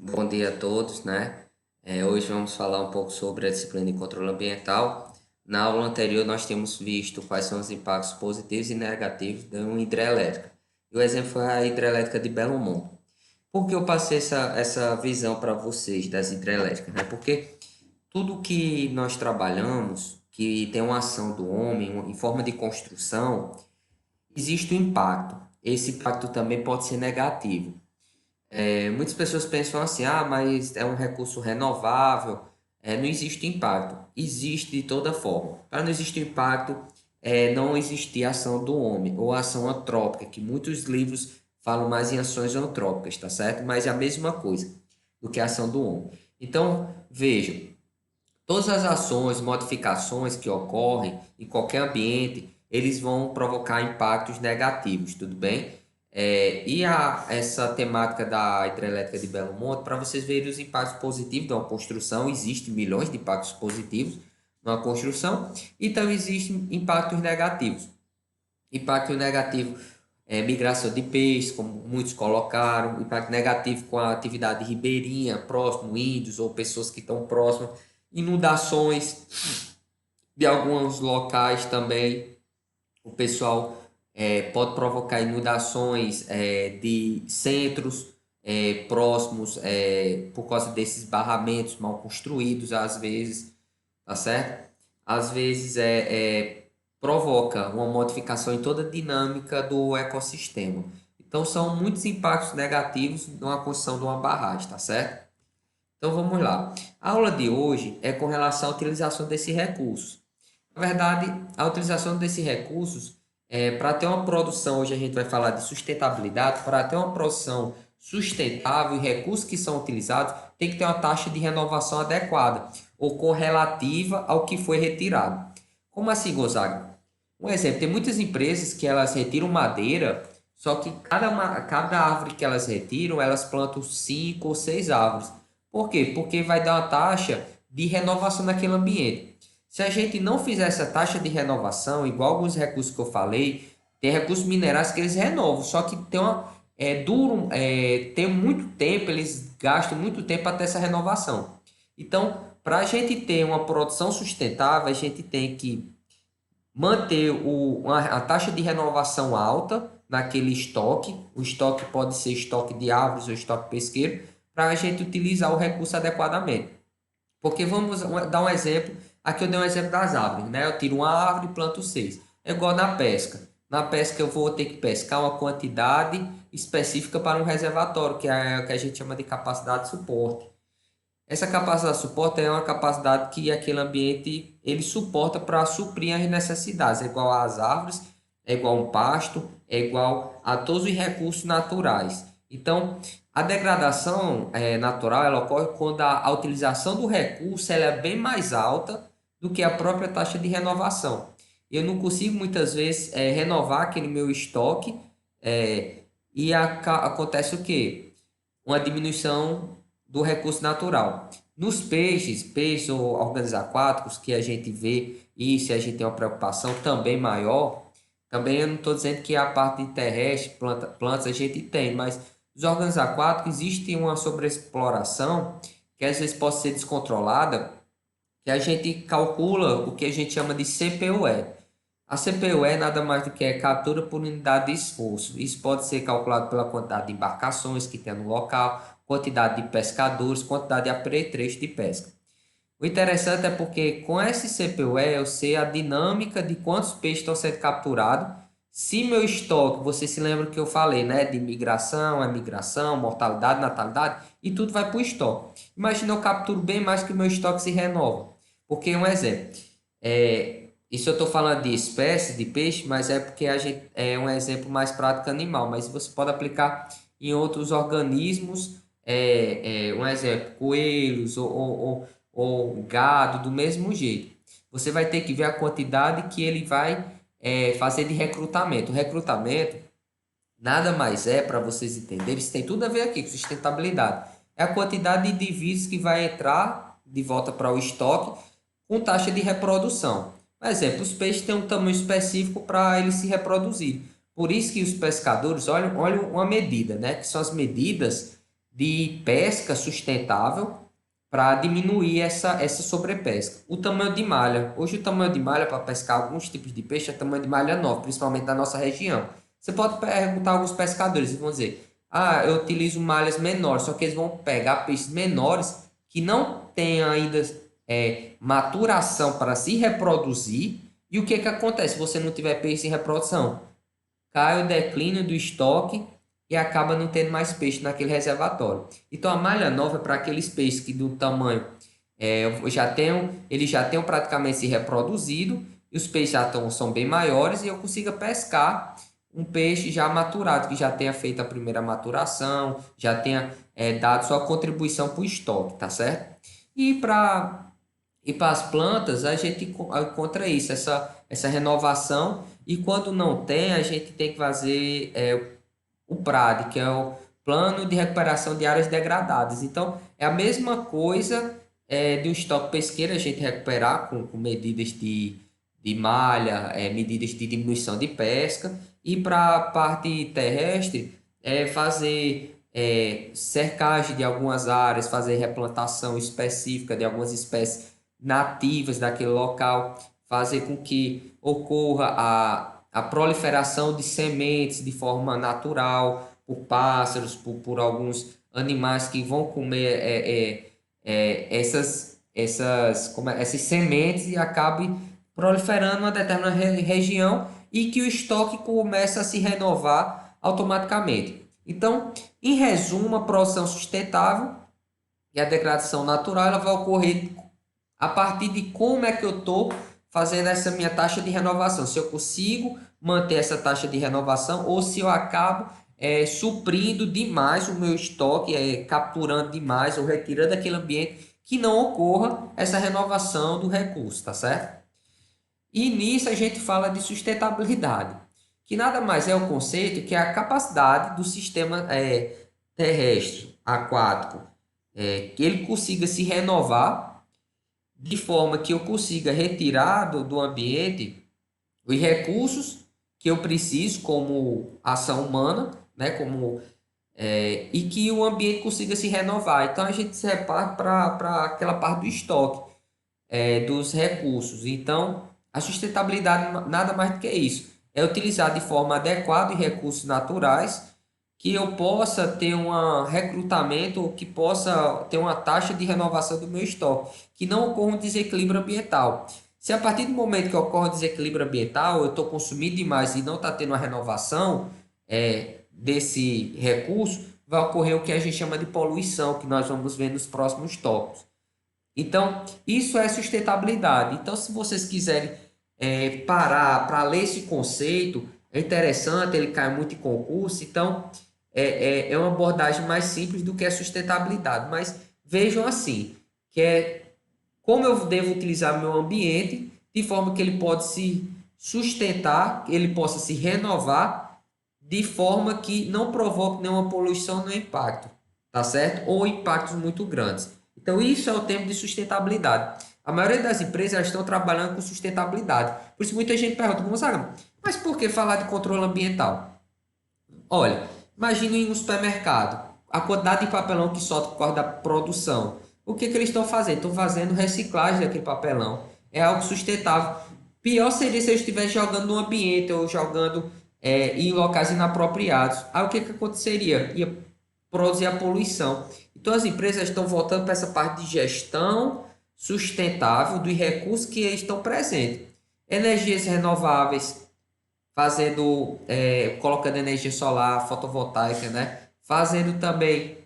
Bom dia a todos, né? Hoje vamos falar um pouco sobre a disciplina de controle ambiental. Na aula anterior nós temos visto quais são os impactos positivos e negativos de uma hidrelétrica. E o exemplo foi a hidrelétrica de Belo Monte. Por que eu passei essa visão para vocês das hidrelétricas, né? Porque tudo que nós trabalhamos, que tem uma ação do homem em forma de construção, existe um impacto. Esse impacto também pode ser negativo. Muitas pessoas pensam assim, mas é um recurso renovável, não existe impacto. Existe de toda forma. Para não existir impacto, não existir ação do homem, ou ação antrópica, que muitos livros falam mais em ações antrópicas, tá certo? Mas é a mesma coisa do que a ação do homem. Então, vejam, todas as ações, modificações que ocorrem em qualquer ambiente, eles vão provocar impactos negativos, tudo bem? Essa temática da hidrelétrica de Belo Monte, para vocês verem os impactos positivos de uma construção, existem milhões de impactos positivos numa construção, e também existem impactos negativos. Impacto negativo é migração de peixes, como muitos colocaram, impacto negativo com a atividade ribeirinha, próximo, índios ou pessoas que estão próximas, inundações de alguns locais também. O pessoal pode provocar inundações de centros próximos por causa desses barramentos mal construídos, às vezes, tá certo? Às vezes provoca uma modificação em toda a dinâmica do ecossistema. Então, são muitos impactos negativos na construção de uma barragem, tá certo? Então, vamos lá. A aula de hoje é com relação à utilização desses recursos. Na verdade, a utilização desses recursos, para ter uma produção, hoje a gente vai falar de sustentabilidade, para ter uma produção sustentável e recursos que são utilizados, tem que ter uma taxa de renovação adequada ou correlativa ao que foi retirado. Como assim, Gonzaga? Um exemplo, tem muitas empresas que elas retiram madeira, só que cada árvore que elas retiram, elas plantam 5 ou 6 árvores. Por quê? Porque vai dar uma taxa de renovação naquele ambiente. Se a gente não fizer essa taxa de renovação, igual alguns recursos que eu falei, tem recursos minerais que eles renovam, só que tem muito tempo, eles gastam muito tempo até essa renovação. Então, para a gente ter uma produção sustentável, a gente tem que manter a taxa de renovação alta naquele estoque. O estoque pode ser estoque de árvores ou estoque pesqueiro, para a gente utilizar o recurso adequadamente. Porque vamos dar um exemplo. Aqui eu dei um exemplo das árvores, né? Eu tiro uma árvore e planto seis. É igual na pesca. Na pesca eu vou ter que pescar uma quantidade específica para um reservatório, que é o que a gente chama de capacidade de suporte. Essa capacidade de suporte é uma capacidade que aquele ambiente ele suporta para suprir as necessidades. É igual às árvores, é igual a um pasto, é igual a todos os recursos naturais. Então, a degradação natural ela ocorre quando a utilização do recurso ela é bem mais alta do que a própria taxa de renovação. Eu não consigo muitas vezes renovar aquele meu estoque acontece o quê? Uma diminuição do recurso natural. Nos peixes ou organismos aquáticos que a gente vê isso e a gente tem uma preocupação também maior, também eu não estou dizendo que a parte terrestre, plantas a gente tem, mas os organismos aquáticos existe uma sobreexploração que às vezes pode ser descontrolada, que a gente calcula o que a gente chama de CPUE. A CPUE nada mais do que é captura por unidade de esforço. Isso pode ser calculado pela quantidade de embarcações que tem no local, quantidade de pescadores, quantidade de apetrecho de pesca. O interessante é porque com esse CPUE eu sei a dinâmica de quantos peixes estão sendo capturados. Se meu estoque, você se lembra que eu falei, né? De migração, emigração, mortalidade, natalidade, e tudo vai para o estoque. Imagina eu capturo bem mais que o meu estoque se renova. Porque um exemplo, isso eu estou falando de espécies de peixe, mas é porque a gente é um exemplo mais prático animal, mas você pode aplicar em outros organismos, um exemplo, coelhos ou gado, do mesmo jeito. Você vai ter que ver a quantidade que ele vai fazer de recrutamento. O recrutamento nada mais é, para vocês entenderem, isso tem tudo a ver aqui com sustentabilidade. É a quantidade de indivíduos que vai entrar de volta para o estoque com taxa de reprodução. Por exemplo, os peixes têm um tamanho específico para eles se reproduzir. Por isso que os pescadores olham uma medida, né? Que são as medidas de pesca sustentável para diminuir essa sobrepesca. O tamanho de malha. Hoje o tamanho de malha para pescar alguns tipos de peixe é tamanho de malha 9, principalmente na nossa região. Você pode perguntar a alguns pescadores e vão dizer: ah, eu utilizo malhas menores, só que eles vão pegar peixes menores que não têm ainda maturação para se reproduzir. E o que acontece se você não tiver peixe em reprodução? Cai o declínio do estoque e acaba não tendo mais peixe naquele reservatório. Então a malha nova é para aqueles peixes que do tamanho eles já tenham praticamente se reproduzido e os peixes são bem maiores e eu consiga pescar um peixe já maturado, que já tenha feito a primeira maturação, já tenha dado sua contribuição para o estoque, tá certo? E para as plantas, a gente encontra isso, essa renovação, e quando não tem, a gente tem que fazer o PRAD, que é o Plano de Recuperação de Áreas Degradadas. Então, é a mesma coisa de um estoque pesqueiro, a gente recuperar com medidas de malha, medidas de diminuição de pesca, e para a parte terrestre, fazer cercagem de algumas áreas, fazer replantação específica de algumas espécies nativas daquele local, fazer com que ocorra a proliferação de sementes de forma natural por pássaros, por alguns animais que vão comer essas sementes e acabe proliferando uma determinada região e que o estoque começa a se renovar automaticamente. Então, em resumo, a produção sustentável e a degradação natural ela vai ocorrer a partir de como é que eu estou fazendo essa minha taxa de renovação. Se eu consigo manter essa taxa de renovação ou se eu acabo suprindo demais o meu estoque, capturando demais ou retirando daquele ambiente que não ocorra essa renovação do recurso, tá certo? E nisso a gente fala de sustentabilidade, que nada mais é o conceito que é a capacidade do sistema terrestre, aquático, que ele consiga se renovar de forma que eu consiga retirar do ambiente os recursos que eu preciso como ação humana, né, e que o ambiente consiga se renovar. Então a gente se reparte para aquela parte do estoque, dos recursos. Então a sustentabilidade nada mais do que isso. É utilizar de forma adequada os recursos naturais, que eu possa ter um recrutamento, que possa ter uma taxa de renovação do meu estoque, que não ocorra um desequilíbrio ambiental. Se a partir do momento que ocorre um desequilíbrio ambiental, eu estou consumindo demais e não está tendo uma renovação desse recurso, vai ocorrer o que a gente chama de poluição, que nós vamos ver nos próximos tópicos. Então, isso é sustentabilidade. Então, se vocês quiserem parar para ler esse conceito, é interessante, ele cai muito em concurso, então é uma abordagem mais simples do que a sustentabilidade. Mas vejam assim, que é como eu devo utilizar meu ambiente de forma que ele pode se sustentar, que ele possa se renovar de forma que não provoque nenhuma poluição nem impacto, tá certo? Ou impactos muito grandes. Então, isso é o termo de sustentabilidade. A maioria das empresas elas estão trabalhando com sustentabilidade. Por isso, muita gente pergunta, Gonzaga, mas por que falar de controle ambiental? Olha, imagine um supermercado, a quantidade de papelão que solta por causa da produção. O que eles estão fazendo? Estão fazendo reciclagem daquele papelão. É algo sustentável. Pior seria se eu estivesse jogando no ambiente ou jogando em locais inapropriados. Aí o que aconteceria? Ia produzir a poluição. Então as empresas estão voltando para essa parte de gestão sustentável dos recursos que estão presentes. Energias renováveis, colocando energia solar, fotovoltaica, né? Fazendo também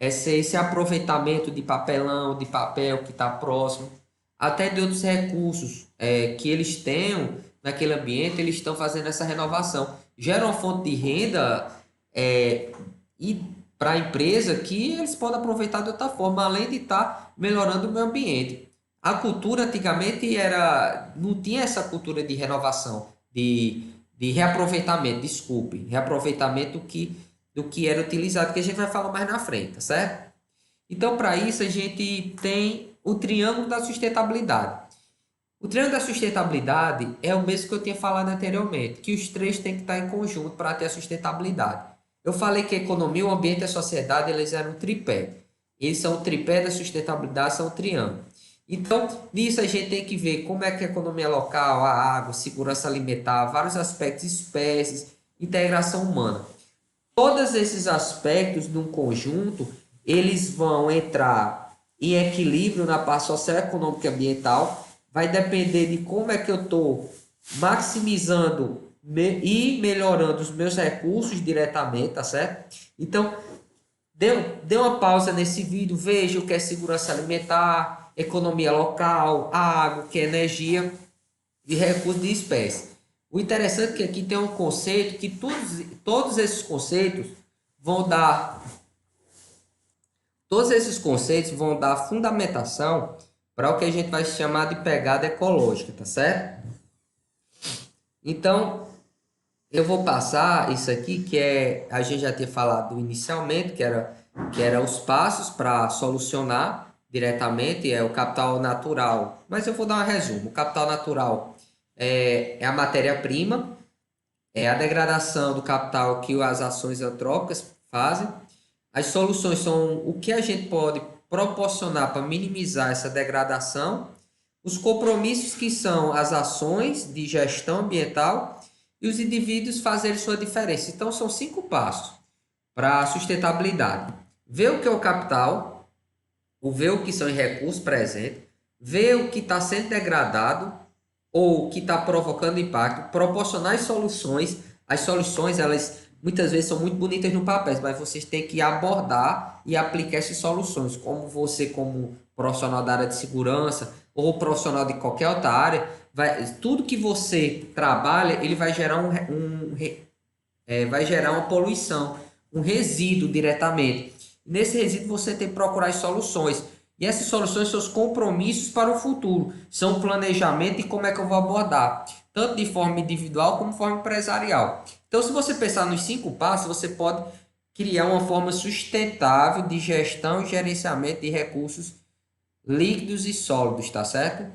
esse aproveitamento de papelão, de papel que está próximo, até de outros recursos que eles tenham naquele ambiente, eles estão fazendo essa renovação. Gera uma fonte de renda e para a empresa que eles podem aproveitar de outra forma, além de estar melhorando o meio ambiente. A cultura antigamente não tinha essa cultura de renovação, de reaproveitamento, desculpe, reaproveitamento do que era utilizado, que a gente vai falar mais na frente, tá certo? Então, para isso, a gente tem o triângulo da sustentabilidade. O triângulo da sustentabilidade é o mesmo que eu tinha falado anteriormente, que os três têm que estar em conjunto para ter a sustentabilidade. Eu falei que a economia, o ambiente e a sociedade, eles eram um tripé. Eles são o tripé da sustentabilidade, são o triângulo. Então, nisso a gente tem que ver como é que a economia local, a água, segurança alimentar, vários aspectos, espécies, integração humana. Todos esses aspectos, num conjunto, eles vão entrar em equilíbrio na parte socioeconômica e ambiental. Vai depender de como é que eu estou maximizando e melhorando os meus recursos diretamente, tá certo? Então, dê uma pausa nesse vídeo, veja o que é segurança alimentar, economia local, água, o que é energia e recursos de espécie. O interessante é que aqui tem um conceito que todos esses conceitos vão dar todos esses conceitos vão dar fundamentação para o que a gente vai chamar de pegada ecológica, tá certo? Então, eu vou passar isso aqui que a gente já tinha falado inicialmente, que era os passos para solucionar diretamente, é o capital natural. Mas eu vou dar um resumo. O capital natural é a matéria-prima, é a degradação do capital que as ações antrópicas fazem. As soluções são o que a gente pode proporcionar para minimizar essa degradação, os compromissos que são as ações de gestão ambiental e os indivíduos fazerem sua diferença. Então, são 5 passos para a sustentabilidade. Ver o que é o capital, ver o que são os recursos presentes, ver o que está sendo degradado ou que está provocando impacto, proporcionar as soluções. As soluções, elas muitas vezes são muito bonitas no papel, mas vocês têm que abordar e aplicar essas soluções. Como você, como profissional da área de segurança ou profissional de qualquer outra área, tudo que você trabalha, ele vai gerar vai gerar uma poluição, um resíduo diretamente. Nesse resíduo você tem que procurar as soluções. E essas soluções são os compromissos para o futuro. São o planejamento e como é que eu vou abordar. Tanto de forma individual como de forma empresarial. Então, se você pensar nos 5 passos, você pode criar uma forma sustentável de gestão e gerenciamento de recursos líquidos e sólidos, tá certo?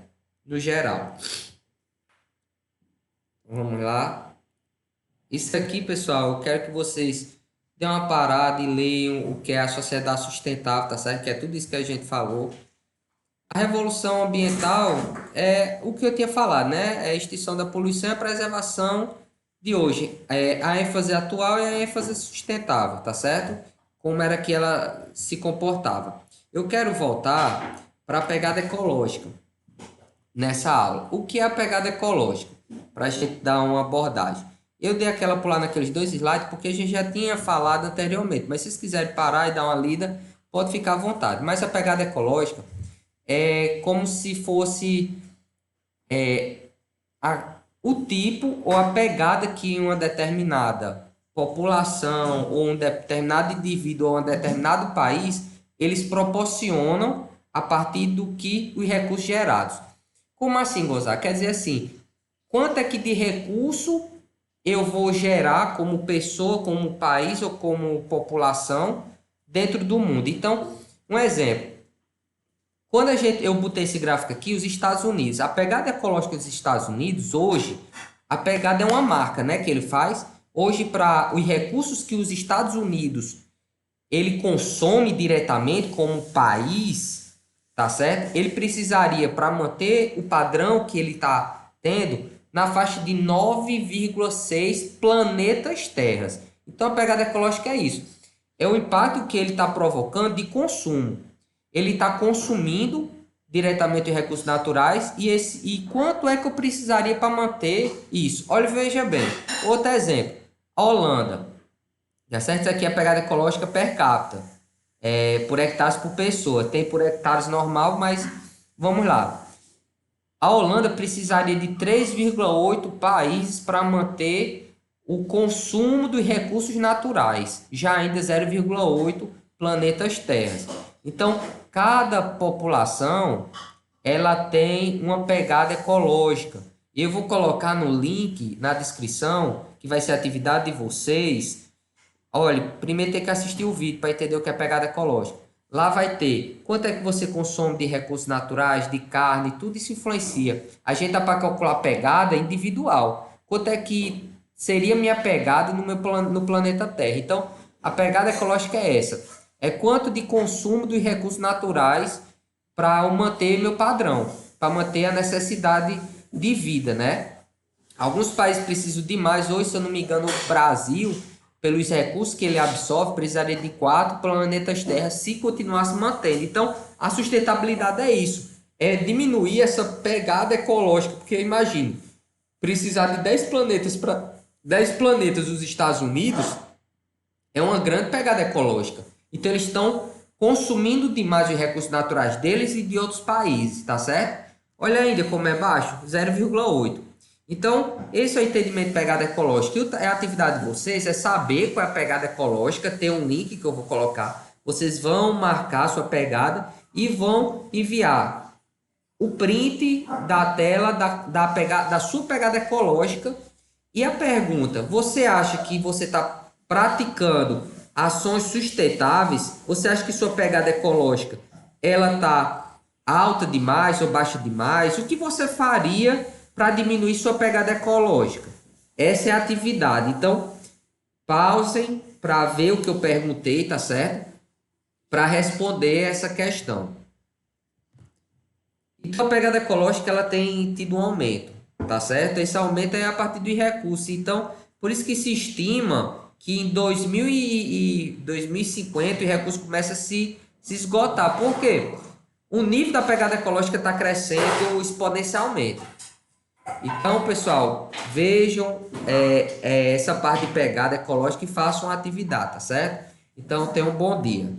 No geral. Vamos lá. Isso aqui, pessoal, eu quero que vocês dêem uma parada e leiam o que é a sociedade sustentável, tá certo? Que é tudo isso que a gente falou. A revolução ambiental é o que eu tinha falado, né? É a extinção da poluição e a preservação de hoje. A ênfase atual é a ênfase sustentável, tá certo? Como era que ela se comportava. Eu quero voltar para a pegada ecológica nessa aula. O que é a pegada ecológica? Para a gente dar uma abordagem. Eu dei aquela pular naqueles 2 slides porque a gente já tinha falado anteriormente, mas se vocês quiserem parar e dar uma lida, pode ficar à vontade. Mas a pegada ecológica é como se fosse o tipo ou a pegada que uma determinada população ou um determinado indivíduo ou um determinado país eles proporcionam a partir do que os recursos gerados. Como assim, Gozar? Quer dizer assim, quanto é que de recurso eu vou gerar como pessoa, como país ou como população dentro do mundo. Então, um exemplo. Quando eu botei esse gráfico aqui, os Estados Unidos, a pegada ecológica dos Estados Unidos, hoje, a pegada é uma marca, né, que ele faz. Hoje, para os recursos que os Estados Unidos ele consome diretamente como país, tá certo? Ele precisaria, para manter o padrão que ele está tendo, na faixa de 9,6 planetas terras. Então, a pegada ecológica é isso. É o impacto que ele está provocando de consumo. Ele está consumindo diretamente os recursos naturais e quanto é que eu precisaria para manter isso? Olha, veja bem. Outro exemplo. A Holanda. Já certo? Isso aqui é a pegada ecológica per capita. Por hectares por pessoa. Tem por hectares normal, mas vamos lá. A Holanda precisaria de 3,8 países para manter o consumo dos recursos naturais, já ainda 0,8 planetas terras. Então, cada população ela tem uma pegada ecológica. Eu vou colocar no link na descrição, que vai ser a atividade de vocês. Olha, primeiro tem que assistir o vídeo para entender o que é pegada ecológica. Lá vai ter quanto é que você consome de recursos naturais, de carne, tudo isso influencia. A gente dá para calcular pegada individual. Quanto é que seria minha pegada no planeta Terra. Então, a pegada ecológica é essa. É quanto de consumo dos recursos naturais para manter meu padrão, para manter a necessidade de vida, né? Alguns países precisam de mais. Hoje, se eu não me engano, o Brasil, pelos recursos que ele absorve, precisaria de 4 planetas Terra se continuasse mantendo. Então, a sustentabilidade é isso. É diminuir essa pegada ecológica. Porque imagine, precisar de 10 planetas para 10 planetas dos Estados Unidos é uma grande pegada ecológica. Então, eles estão consumindo demais os recursos naturais deles e de outros países, tá certo? Olha ainda como é baixo, 0,8. Então, esse é o entendimento de pegada ecológica. E a atividade de vocês é saber qual é a pegada ecológica. Tem um link que eu vou colocar. Vocês vão marcar a sua pegada e vão enviar o print da tela da sua pegada ecológica. E a pergunta: você acha que você está praticando ações sustentáveis? Você acha que sua pegada ecológica ela está alta demais ou baixa demais? O que você faria para diminuir sua pegada ecológica? Essa é a atividade. Então, pausem para ver o que eu perguntei, tá certo? Para responder essa questão. Então, a pegada ecológica ela tem tido um aumento, tá certo? Esse aumento é a partir dos recursos. Então, por isso que se estima que em 2050 os recursos começam a se esgotar. Por quê? O nível da pegada ecológica está crescendo exponencialmente. Então, pessoal, vejam essa parte de pegada ecológica e façam a atividade, tá certo? Então, tenham um bom dia.